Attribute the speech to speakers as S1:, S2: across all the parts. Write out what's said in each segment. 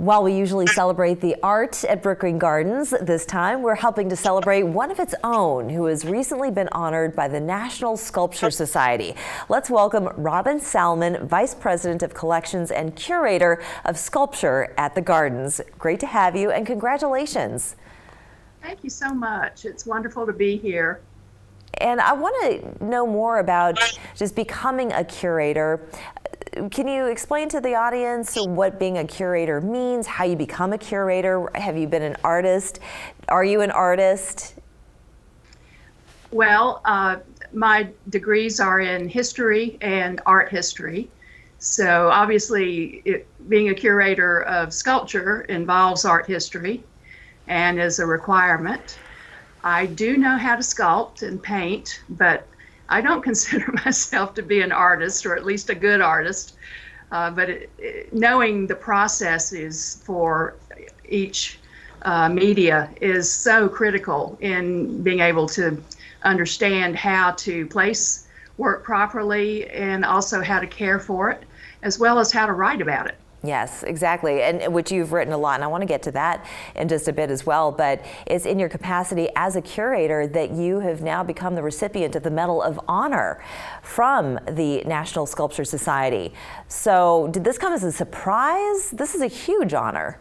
S1: While we usually celebrate the art at Brookgreen Gardens, this time we're helping to celebrate one of its own who has recently been honored by the National Sculpture Society. Let's welcome Robin Salmon, Vice President of Collections and Curator of Sculpture at the Gardens. Great to have you and congratulations.
S2: Thank you so much. It's wonderful to be here.
S1: And I want to know more about just becoming a curator. Can you explain to the audience what being a curator means, how you become a curator? Have you been an artist? Are you an artist?
S2: Well, my degrees are in history and art history. So obviously being a curator of sculpture involves art history and is a requirement. I do know how to sculpt and paint, but I don't consider myself to be an artist, or at least a good artist. Knowing the processes for each media is so critical in being able to understand how to place work properly and also how to care for it, as well as how to write about it.
S1: Yes, exactly, and which you've written a lot, and I want to get to that in just a bit as well, but it's in your capacity as a curator that you have now become the recipient of the Medal of Honor from the National Sculpture Society. So did this come as a surprise? This is a huge honor.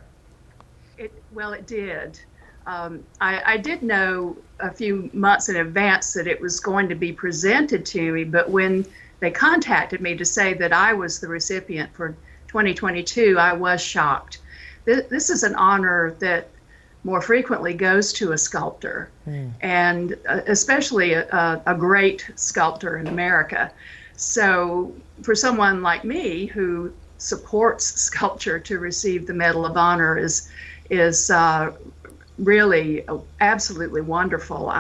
S2: Well, it did. I did know a few months in advance that it was going to be presented to me, but when they contacted me to say that I was the recipient for 2022, I was shocked. This is an honor that more frequently goes to a sculptor, and especially a great sculptor in America. So for someone like me who supports sculpture, to receive the Medal of Honor is really absolutely wonderful.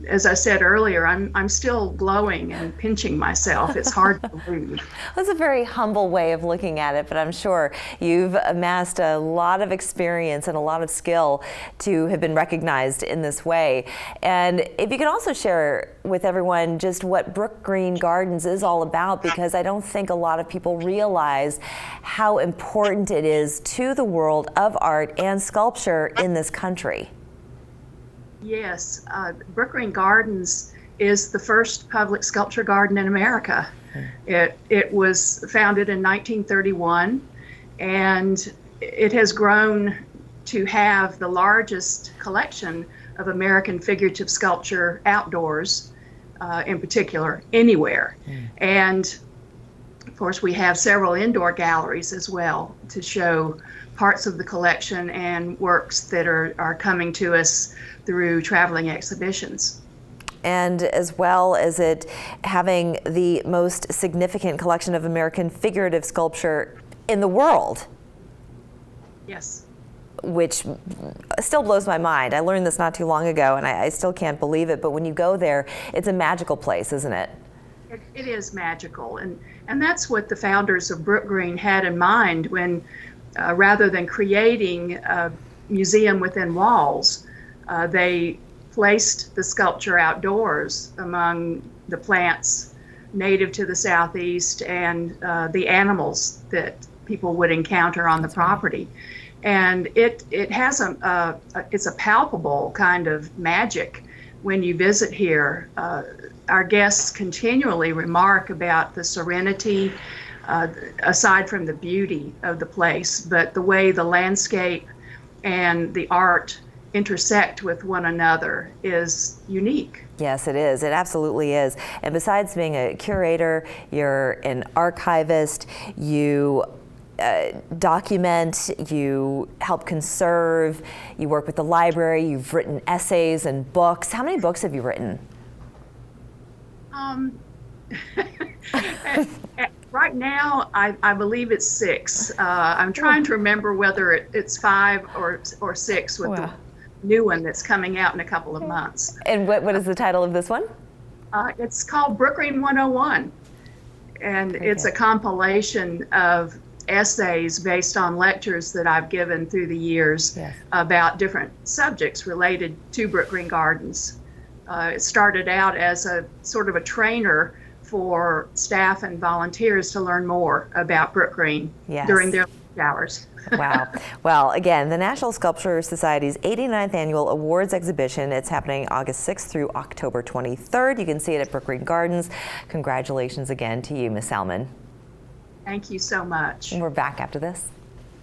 S2: As I said earlier, I'm still glowing and pinching myself. It's hard to believe.
S1: That's a very humble way of looking at it, but I'm sure you've amassed a lot of experience and a lot of skill to have been recognized in this way. And if you could also share with everyone just what Brookgreen Gardens is all about, because I don't think a lot of people realize how important it is to the world of art and sculpture in this country.
S2: Yes, Brookgreen Gardens is the first public sculpture garden in America. It was founded in 1931, and it has grown to have the largest collection of American figurative sculpture outdoors, in particular, anywhere. And of course, we have several indoor galleries as well to show parts of the collection and works that are coming to us through traveling exhibitions.
S1: And as well as it having the most significant collection of American figurative sculpture in the world.
S2: Yes.
S1: Which still blows my mind. I learned this not too long ago, and I still can't believe it, but when you go there, it's a magical place, isn't it?
S2: It is magical, and that's what the founders of Brookgreen had in mind when, rather than creating a museum within walls, they placed the sculpture outdoors among the plants native to the Southeast and the animals that people would encounter on the property. And it has it's a palpable kind of magic when you visit here. Our guests continually remark about the serenity, aside from the beauty of the place, but the way the landscape and the art intersect with one another is unique.
S1: Yes, it is. It absolutely is. And besides being a curator, you're an archivist, you document, you help conserve, you work with the library, you've written essays and books. How many books have you written?
S2: Right now, I believe it's 6. I'm trying to remember whether it's 5 or 6 with the new one that's coming out in a couple of months.
S1: And what is the title of this one?
S2: It's called Brookgreen 101, and it's a compilation of essays based on lectures that I've given through the years about different subjects related to Brookgreen Gardens. It started out as a sort of a trainer for staff and volunteers to learn more about Brookgreen during their hours.
S1: Wow. Well, again, the National Sculpture Society's 89th Annual Awards Exhibition. It's happening August 6th through October 23rd. You can see it at Brookgreen Gardens. Congratulations again to you, Ms. Salmon.
S2: Thank you so much.
S1: And we're back after this.